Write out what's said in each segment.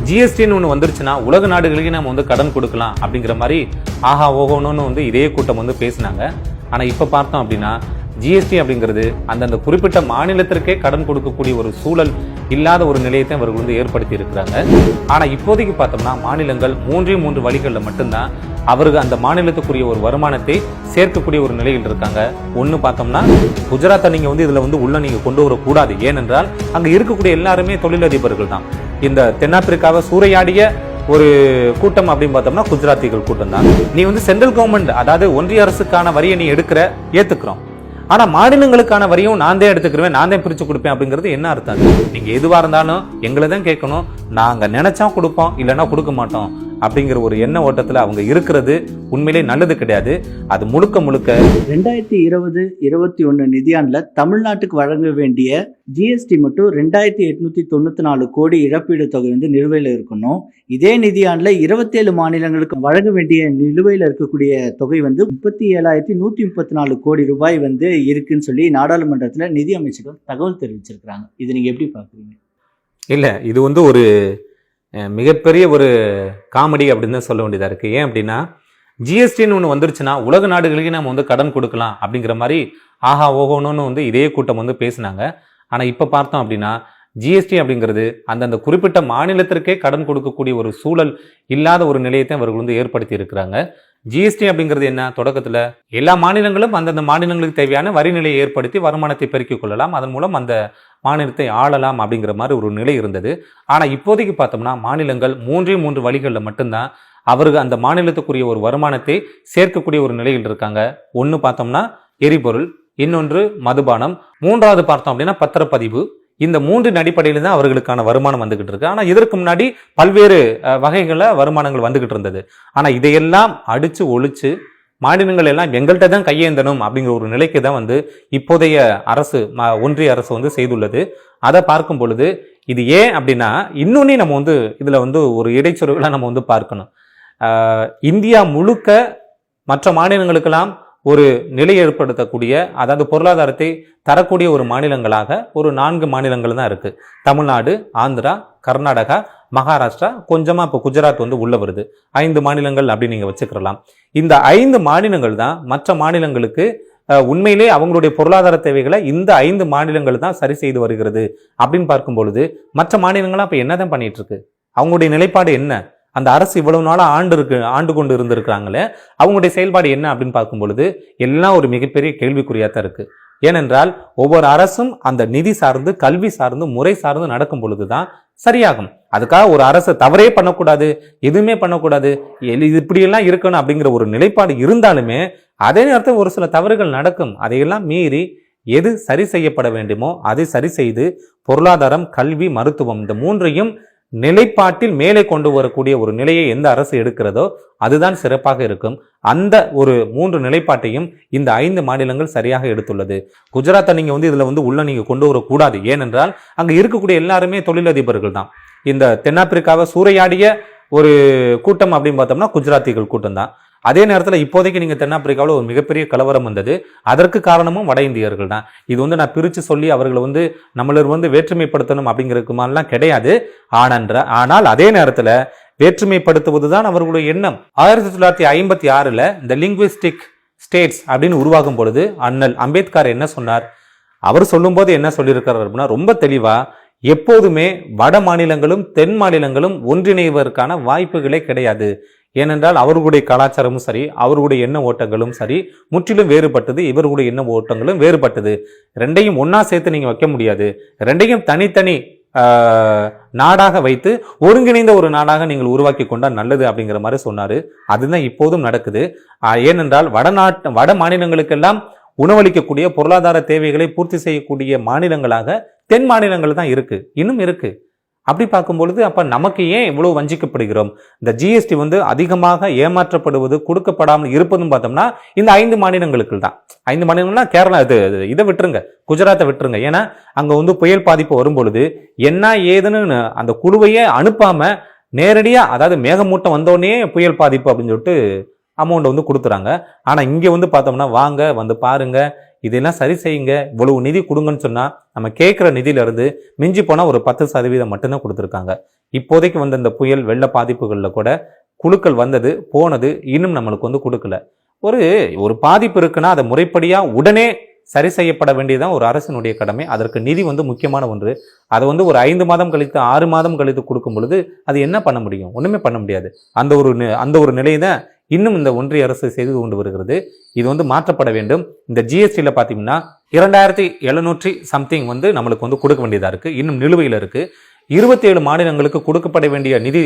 ஜிஎஸ்டின்னு ஒன்று வந்துருச்சுன்னா உலக நாடுகளுக்கு நம்ம வந்து கடன் கொடுக்கலாம் அப்படிங்கிற மாதிரி ஆஹா ஓகோன்னு வந்து இதே கூட்டம் வந்து பேசினாங்க. ஆனால் இப்போ பார்த்தோம் அப்படின்னா ஜிஎஸ்டி அப்படிங்கிறது அந்தந்த குறிப்பிட்ட மாநிலத்திற்கே கடன் கொடுக்கக்கூடிய ஒரு சூழல் இல்லாத ஒரு நிலையத்தை அவர்கள் வந்து ஏற்படுத்தி இருக்கிறாங்க. ஆனால் இப்போதைக்கு பார்த்தோம்னா மாநிலங்கள் மூன்று வழிகளில் மட்டும்தான் அவருக்கு அந்த மாநிலத்துக்குரிய ஒரு வருமானத்தை சேர்க்கக்கூடிய ஒரு நிலையில் இருக்காங்க. ஒன்று பார்த்தோம்னா குஜராத்தை நீங்கள் வந்து இதில் வந்து உள்ள நீங்கள் கொண்டு வரக்கூடாது. ஏனென்றால் அங்கே இருக்கக்கூடிய எல்லாருமே தொழிலதிபர்கள் தான். இந்த தென்னாப்பிரிக்காவை சூறையாடிய ஒரு கூட்டம் அப்படின்னு பார்த்தோம்னா குஜராத்திகள் கூட்டம் தான். நீ வந்து சென்ட்ரல் கவர்மெண்ட், அதாவது ஒன்றிய அரசுக்கான வரியை நீ ஏத்துக்கிறோம், ஆனா மாநிலங்களுக்கான வரியும் நான் தான் எடுத்துக்கிறேன், நான் தான் பிரிச்சு கொடுப்பேன் அப்படிங்கிறது என்ன அர்த்தம்? நீங்க எதுவா இருந்தாலும் எங்களை தான் கேட்கணும், நாங்க நினைச்சா கொடுப்போம் இல்லைன்னா கொடுக்க மாட்டோம் அப்படிங்கிற ஒரு எண்ண ஓட்டத்துல அவங்க இருக்கிறது உண்மையிலே நல்லது கிடையாது. அது முழுக்க 2020-21 நிதியாண்டுல தமிழ்நாட்டுக்கு வழங்க வேண்டிய ஜிஎஸ்டி மட்டும் 2894 கோடி இழப்பீடு தொகை வந்து நிலுவையில் இருக்கணும். இதே நிதியாண்டுல 27 மாநிலங்களுக்கு வழங்க வேண்டிய நிலுவையில் இருக்கக்கூடிய தொகை வந்து 37,134 கோடி ரூபாய் வந்து இருக்குன்னு சொல்லி நாடாளுமன்றத்துல நிதி அமைச்சகம் தகவல் தெரிவிச்சிருக்கிறாங்க. இது நீங்க எப்படி பாக்குறீங்க? இல்ல, இது வந்து ஒரு மிகப்பெரிய ஒரு காமெடி அப்படின்னு தான் சொல்ல வேண்டியதா இருக்கு. ஏன் அப்படின்னா ஜிஎஸ்டின்னு ஒன்று வந்துருச்சுன்னா உலக நாடுகளுக்கு நம்ம வந்து கடன் கொடுக்கலாம் அப்படிங்கிற மாதிரி ஆஹா ஓகோன்னு வந்து இதே கூட்டம் வந்து பேசினாங்க. ஆனால் இப்போ பார்த்தோம் அப்படின்னா ஜிஎஸ்டி அப்படிங்கிறது அந்தந்த குறிப்பிட்ட மாநிலத்திற்கே கடன் கொடுக்கக்கூடிய ஒரு சூழல் இல்லாத ஒரு நிலையத்தை அவர்கள் வந்து ஏற்படுத்தி இருக்கிறாங்க. ஜிஎஸ்டி அப்படிங்கிறது என்ன? தொடக்கத்தில் எல்லா மாநிலங்களும் அந்தந்த மாநிலங்களுக்கு தேவையான வரி நிலையை ஏற்படுத்தி வருமானத்தை பெருக்கிக் கொள்ளலாம், அதன் மூலம் அந்த மாநிலத்தை ஆளலாம் அப்படிங்கிற மாதிரி ஒரு நிலை இருந்தது. ஆனால் இப்போதைக்கு பார்த்தோம்னா மாநிலங்கள் மூன்று வழிகளில் மட்டும்தான் அவருக்கு அந்த மாநிலத்துக்குரிய ஒரு வருமானத்தை சேர்க்கக்கூடிய ஒரு நிலையில் இருக்காங்க. ஒன்று பார்த்தோம்னா எரிபொருள், இன்னொன்று மதுபானம், மூன்றாவது பார்த்தோம் அப்படின்னா பத்திரப்பதிவு. இந்த 3 அடிப்படையில தான் அவர்களுக்கான வருமானம் வந்துகிட்டு இருக்கு. ஆனா இதற்கு முன்னாடி பல்வேறு வகைகள வருமானங்கள் வந்துகிட்டு இருந்தது. ஆனா இதையெல்லாம் அடிச்சு ஒழிச்சு மாநிலங்கள் எல்லாம் எங்கள்கிட்ட தான் கையேந்தணும் அப்படிங்கிற ஒரு நிலைக்கு தான் வந்து இப்போதைய அரசு, ஒன்றிய அரசு வந்து செய்துள்ளது. அதை பார்க்கும் பொழுது இது ஏன் அப்படின்னா இன்னொன்னே நம்ம வந்து இதுல வந்து ஒரு இடைச்சொருகளை நம்ம வந்து பார்க்கணும். இந்தியா முழுக்க மற்ற மாநிலங்களுக்கெல்லாம் ஒரு நிலை ஏற்படுத்தக்கூடிய, அதாவது பொருளாதாரத்தை தரக்கூடிய ஒரு மாநிலங்களாக ஒரு 4 மாநிலங்கள் தான் இருக்கு. தமிழ்நாடு, ஆந்திரா, கர்நாடகா, மகாராஷ்டிரா, கொஞ்சமா இப்போ குஜராத் வந்து உள்ள வருது. 5 மாநிலங்கள் அப்படின்னு நீங்க வச்சுக்கலாம். இந்த 5 மாநிலங்கள் தான் மற்ற மாநிலங்களுக்கு உண்மையிலே அவங்களுடைய பொருளாதார தேவைகளை இந்த 5 மாநிலங்கள் தான் சரி செய்து வருகிறது அப்படின்னு பார்க்கும் பொழுது மற்ற மாநிலங்கள்லாம் இப்ப என்னதான் பண்ணிட்டு இருக்கு? அவங்களுடைய நிலைப்பாடு என்ன? அந்த அரசு இவ்வளவு நாளா ஆண்டு கொண்டு இருந்திருக்கிறாங்களே, அவங்களுடைய செயல்பாடு என்ன அப்படின்னு பார்க்கும் பொழுது எல்லாம் ஒரு மிகப்பெரிய கேள்விக்குறியா தான் இருக்கு. ஏனென்றால் ஒவ்வொரு அரசும் அந்த நிதி சார்ந்து, கல்வி சார்ந்து, முறை சார்ந்து நடக்கும் பொழுதுதான் சரியாகும். அதுக்காக ஒரு அரசு தவறே பண்ணக்கூடாது, எதுவுமே பண்ணக்கூடாது, இப்படியெல்லாம் இருக்கணும் அப்படிங்கிற ஒரு நிலைப்பாடு இருந்தாலுமே அதே நேரத்தில் ஒரு சில தவறுகள் நடக்கும். அதையெல்லாம் மீறி எது சரி செய்யப்பட வேண்டுமோ அதை சரி செய்து பொருளாதாரம், கல்வி, மருத்துவம் இந்த 3ஐயும் நிலைப்பாட்டில் மேலே கொண்டு வரக்கூடிய ஒரு நிலையை எந்த அரசு எடுக்கிறதோ அதுதான் சிறப்பாக இருக்கும். அந்த ஒரு 3 நிலைப்பாட்டையும் இந்த 5 மாநிலங்கள் சரியாக எடுத்துள்ளது. குஜராத்தை நீங்க வந்து இதுல வந்து உள்ள நீங்க கொண்டு வரக்கூடாது. ஏனென்றால் அங்க இருக்கக்கூடிய எல்லாருமே தொழிலதிபர்கள் தான். இந்த தென்னாப்பிரிக்காவை சூறையாடிய ஒரு கூட்டம் அப்படின்னு பார்த்தோம்னா குஜராத்திகள் கூட்டம் தான். அதே நேரத்தில் இப்போதைக்கு நீங்க தென்னாப்பிரிக்காவில் ஒரு மிகப்பெரிய கலவரம் வந்தது. அதற்கு காரணமும் வட இந்தியர்கள் தான். இது வந்து நான் பிரிச்சு சொல்லி அவர்களை வந்து நம்மளர் வந்து வேற்றுமைப்படுத்தணும் அப்படிங்கிறதுக்கு மாதிரிலாம் கிடையாது. ஆனால் அதே நேரத்தில் வேற்றுமைப்படுத்துவதுதான் அவர்களுடைய எண்ணம். 1956 இந்த லிங்குவிஸ்டிக் ஸ்டேட்ஸ் அப்படின்னு உருவாகும் பொழுது அண்ணல் அம்பேத்கர் என்ன சொன்னார்? அவர் சொல்லும் போது என்ன சொல்லியிருக்கிறார் அப்படின்னா, ரொம்ப தெளிவா எப்போதுமே வட மாநிலங்களும் தென் மாநிலங்களும் ஒன்றிணைவதற்கான வாய்ப்புகளே கிடையாது. ஏனென்றால் அவர்களுடைய கலாச்சாரமும் சரி, அவர்களுடைய எண்ண ஓட்டங்களும் சரி முற்றிலும் வேறுபட்டது, இவர்களுடைய எண்ண ஓட்டங்களும் வேறுபட்டது. ரெண்டையும் ஒன்னா சேர்த்து நீங்க வைக்க முடியாது. ரெண்டையும் தனித்தனி நாடாக வைத்து ஒருங்கிணைந்த ஒரு நாடாக நீங்கள் உருவாக்கி கொண்டால் நல்லது அப்படிங்கிற மாதிரி சொன்னாரு. அதுதான் இப்போதும் நடக்குது. ஏனென்றால் வட மாநிலங்களுக்கெல்லாம் உணவளிக்கக்கூடிய, பொருளாதார தேவைகளை பூர்த்தி செய்யக்கூடிய மாநிலங்களாக தென் மாநிலங்கள் தான் இருக்கு, இன்னும் இருக்கு. அப்படி பார்க்கும் பொழுது அப்ப நமக்கு ஏன் இவ்வளவு வஞ்சிக்கப்படுகிறோம்? இந்த ஜிஎஸ்டி வந்து அதிகமாக ஏமாற்றப்படுவது, கொடுக்கப்படாமல் இருப்பதும் பார்த்தோம்னா இந்த 5 மாநிலங்களுக்கு தான். 5 மாநிலங்கள்னா கேரளா, இதை விட்டுருங்க, குஜராத்தை விட்டுருங்க. ஏன்னா அங்க வந்து புயல் பாதிப்பு வரும் பொழுது என்ன ஏதுன்னு அந்த குழுவையே அனுப்பாம நேரடியா, அதாவது மேகமூட்டம் வந்தோடனே புயல் பாதிப்பு அப்படின்னு சொல்லிட்டு அமௌண்ட் வந்து கொடுத்துறாங்க. ஆனா இங்க வந்து பார்த்தோம்னா வாங்க வந்து பாருங்க, இதெல்லாம் சரி செய்யுங்க, இவ்வளவு நிதி கொடுங்கன்னு சொன்னா நம்ம கேட்கிற நிதியில இருந்து மிஞ்சி போனா ஒரு 10% மட்டும்தான் கொடுத்துருக்காங்க. இப்போதைக்கு வந்த இந்த புயல் வெள்ள பாதிப்புகளில் கூட குழுக்கள் வந்தது போனது, இன்னும் நம்மளுக்கு வந்து கொடுக்கல. ஒரு ஒரு பாதிப்பு இருக்குன்னா அதை முறைப்படியா உடனே சரி செய்யப்பட வேண்டியதான் ஒரு அரசினுடைய கடமை. அதற்கு நிதி வந்து முக்கியமான ஒன்று. அதை வந்து ஒரு 5 மாதம் கழித்து 6 மாதம் கழித்து கொடுக்கும் பொழுது அது என்ன பண்ண முடியும்? ஒண்ணுமே பண்ண முடியாது. அந்த ஒரு நிலை தான் இன்னும் இந்த ஒன்றிய அரசு செய்து கொண்டு வருகிறது. இது வந்து மாற்றப்பட வேண்டும். இந்த ஜிஎஸ்டியில பாத்தீங்கன்னா 2700 சம்திங் வந்து நம்மளுக்கு வந்து கொடுக்க வேண்டியதா இருக்கு. இன்னும் நிலுவையில் இருக்கு. 27 மாநிலங்களுக்கு கொடுக்கப்பட வேண்டிய நிதி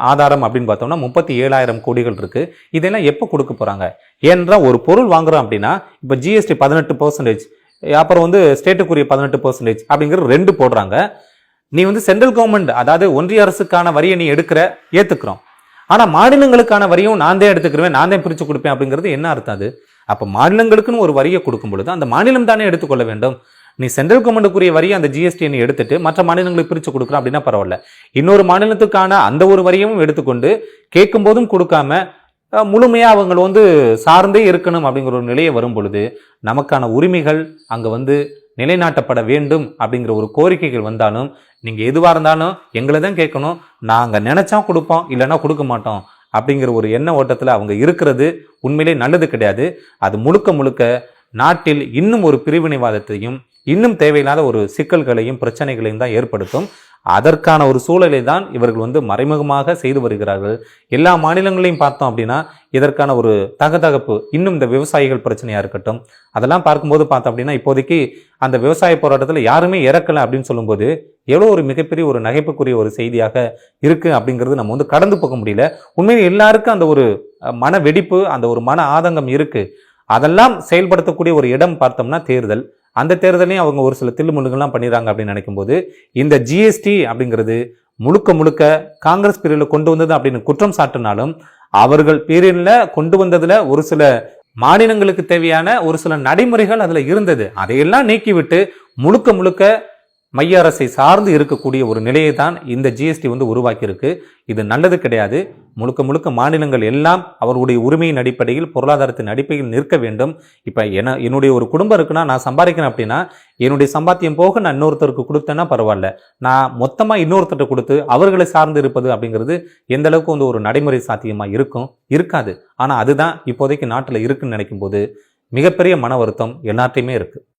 ஆதாரம் அப்படின்னு பார்த்தோம்னா 37,000 கோடிகள் இருக்கு. இதெல்லாம் எப்போ கொடுக்க போறாங்க? ஏன்னா ஒரு பொருள் வாங்குறோம் அப்படின்னா இப்போ ஜிஎஸ்டி 18%, அப்புறம் வந்து ஸ்டேட்டுக்குரிய 18% அப்படிங்கிற 2 போடுறாங்க. நீ வந்து சென்ட்ரல் கவர்மெண்ட், அதாவது ஒன்றிய அரசுக்கான வரியை நீ ஏத்துக்கிறோம். ஆனா மாநிலங்களுக்கான வரியும் நான் தான் எடுத்துக்கிறேன், நான் தான் பிரிச்சு கொடுப்பேன் அப்படிங்கிறது என்ன அர்த்தம்? அது அப்ப மாநிலங்களுக்குன்னு ஒரு வரியை கொடுக்கும் பொழுது அந்த மாநிலம் தானே எடுத்துக்கொள்ள வேண்டும். நீ சென்ட்ரல் கவர்மெண்ட்டுக்குரிய வரியை அந்த ஜிஎஸ்டி நீ எடுத்துட்டு மற்ற மாநிலங்களுக்கு பிரிச்சு கொடுக்குறோம் அப்படின்னா பரவாயில்ல. இன்னொரு மாநிலத்துக்கான அந்த ஒரு வரியையும் எடுத்துக்கொண்டு கேட்கும் போதும் கொடுக்காம முழுமையா அவங்க வந்து சார்ந்தே இருக்கணும் அப்படிங்கிற ஒரு நிலையை வரும் பொழுது நமக்கான உரிமைகள் அங்க வந்து நிலைநாட்டப்பட வேண்டும் அப்படிங்கிற ஒரு கோரிக்கைகள் வந்தாலும் நீங்க எதுவா இருந்தாலும் எங்களை தான் கேட்கணும், நாங்க நினைச்சா கொடுப்போம், இல்லைன்னா கொடுக்க மாட்டோம் அப்படிங்கிற ஒரு எண்ண ஓட்டத்துல அவங்க இருக்கிறது உண்மையிலே நல்லது கிடையாது. அது முழுக்க முழுக்க நாட்டில் இன்னும் ஒரு பிரிவினைவாதத்தையும் இன்னும் தேவையில்லாத ஒரு சிக்கல்களையும் பிரச்சனைகளையும் தான் ஏற்படுத்தும். அதற்கான ஒரு சூழலை தான் இவர்கள் வந்து மறைமுகமாக செய்து வருகிறார்கள். எல்லா மாநிலங்களையும் பார்த்தோம் அப்படின்னா இதற்கான ஒரு தகதகப்பு இன்னும் இந்த விவசாயிகள் பிரச்சனையா இருக்கட்டும், அதெல்லாம் பார்க்கும்போது பார்த்தோம் அப்படின்னா இப்போதைக்கு அந்த விவசாய போராட்டத்தில் யாருமே இறக்கல அப்படின்னு சொல்லும்போது எவ்வளோ ஒரு மிகப்பெரிய ஒரு நகைப்புக்குரிய ஒரு செய்தியாக இருக்கு அப்படிங்கிறது நம்ம வந்து கடந்து போக முடியல. உண்மையில் எல்லாருக்கும் அந்த ஒரு மன வெடிப்பு, அந்த ஒரு மன ஆதங்கம் இருக்கு. அதெல்லாம் செயல்படுத்தக்கூடிய ஒரு இடம் பார்த்தோம்னா தேர்தல். அந்த தேர்தலையும் அவங்க ஒரு சில தில்லுமுள்ளுகள்லாம் பண்ணிடுறாங்க அப்படின்னு நினைக்கும் போது இந்த ஜிஎஸ்டி அப்படிங்கிறது முழுக்க முழுக்க காங்கிரஸ் பீரியட்ல கொண்டு வந்தது அப்படின்னு குற்றம் சாட்டினாலும் அவர்கள் பீரியட்ல கொண்டு வந்ததுல ஒரு சில மாநிலங்களுக்கு தேவையான ஒரு சில நடைமுறைகள் அதுல இருந்தது. அதையெல்லாம் நீக்கிவிட்டு முழுக்க முழுக்க மைய அரசை சார்ந்து இருக்கக்கூடிய ஒரு நிலையை தான் இந்த ஜிஎஸ்டி வந்து உருவாக்கி இருக்கு. இது நல்லது கிடையாது. முழுக்க முழுக்க மாநிலங்கள் எல்லாம் அவர்களுடைய உரிமையின் அடிப்படையில் பொருளாதாரத்தின் அடிப்படையில் நிற்க வேண்டும். இப்ப என்னுடைய ஒரு குடும்பம் இருக்குன்னா நான் சம்பாதிக்கிறேன் அப்படின்னா என்னுடைய சம்பாத்தியம் போக நான் இன்னொருத்தருக்கு கொடுத்தேன்னா பரவாயில்ல. நான் மொத்தமா இன்னொருத்தருக்கு கொடுத்து அவர்களை சார்ந்து இருப்பது அப்படிங்கிறது எந்த அளவுக்கு வந்து ஒரு நடைமுறை சாத்தியமா இருக்காது. ஆனா அதுதான் இப்போதைக்கு நாட்டில் இருக்குன்னு நினைக்கும் போது மிகப்பெரிய மன வருத்தம் எல்லாத்தையுமே இருக்கு.